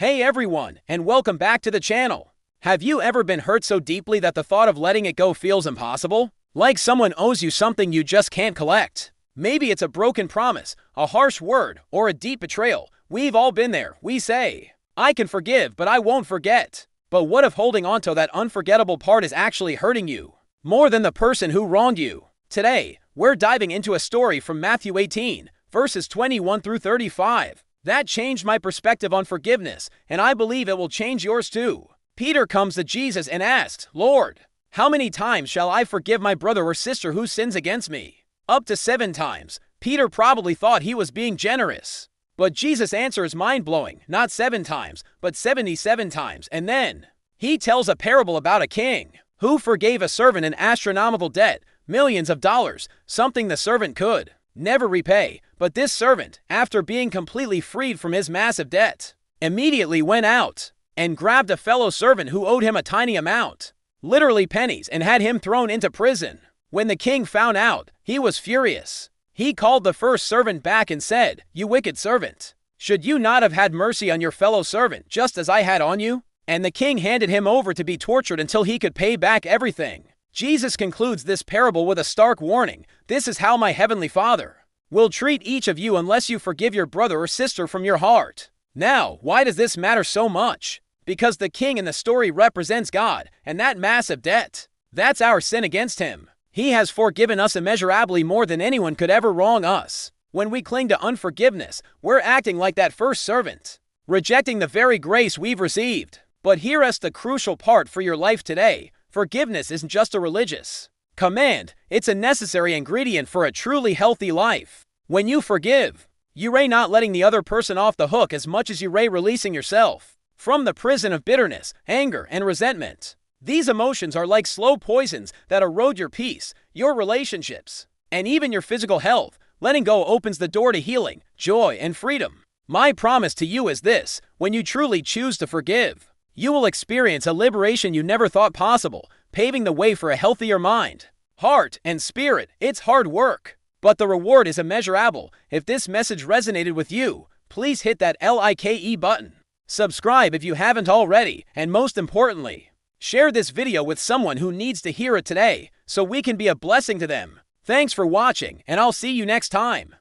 Hey everyone, and welcome back to the channel. Have you ever been hurt so deeply that the thought of letting it go feels impossible? Like someone owes you something you just can't collect. Maybe it's a broken promise, a harsh word, or a deep betrayal. We've all been there. We say, I can forgive, but I won't forget. But what if holding on to that unforgettable part is actually hurting you more than the person who wronged you? Today, we're diving into a story from Matthew 18, verses 21 through 35. That changed my perspective on forgiveness, and I believe it will change yours too. Peter comes to Jesus and asks, Lord, how many times shall I forgive my brother or sister who sins against me? Up to 7 times. Peter probably thought he was being generous. But Jesus' answer is mind-blowing. Not 7 times, but 77 times. And then, he tells a parable about a king who forgave a servant an astronomical debt, millions of dollars, something the servant could never repay. But this servant, after being completely freed from his massive debt, immediately went out and grabbed a fellow servant who owed him a tiny amount, literally pennies, and had him thrown into prison. When the king found out, he was furious. He called the first servant back and said, You wicked servant, should you not have had mercy on your fellow servant just as I had on you? And the king handed him over to be tortured until he could pay back everything. Jesus concludes this parable with a stark warning. This is how my heavenly Father will treat each of you unless you forgive your brother or sister from your heart. Now, why does this matter so much? Because the king in the story represents God, and that massive debt, that's our sin against him. He has forgiven us immeasurably more than anyone could ever wrong us. When we cling to unforgiveness, we're acting like that first servant, rejecting the very grace we've received. But here's the crucial part for your life today. Forgiveness isn't just a religious command, it's a necessary ingredient for a truly healthy life. When you forgive, you're not letting the other person off the hook as much as you're releasing yourself from the prison of bitterness, anger, and resentment. These emotions are like slow poisons that erode your peace, your relationships, and even your physical health. Letting go opens the door to healing, joy, and freedom. My promise to you is this: when you truly choose to forgive, you will experience a liberation you never thought possible, paving the way for a healthier mind, heart, and spirit. It's hard work, but the reward is immeasurable. If this message resonated with you, please hit that like button. Subscribe if you haven't already, and most importantly, share this video with someone who needs to hear it today, so we can be a blessing to them. Thanks for watching, and I'll see you next time.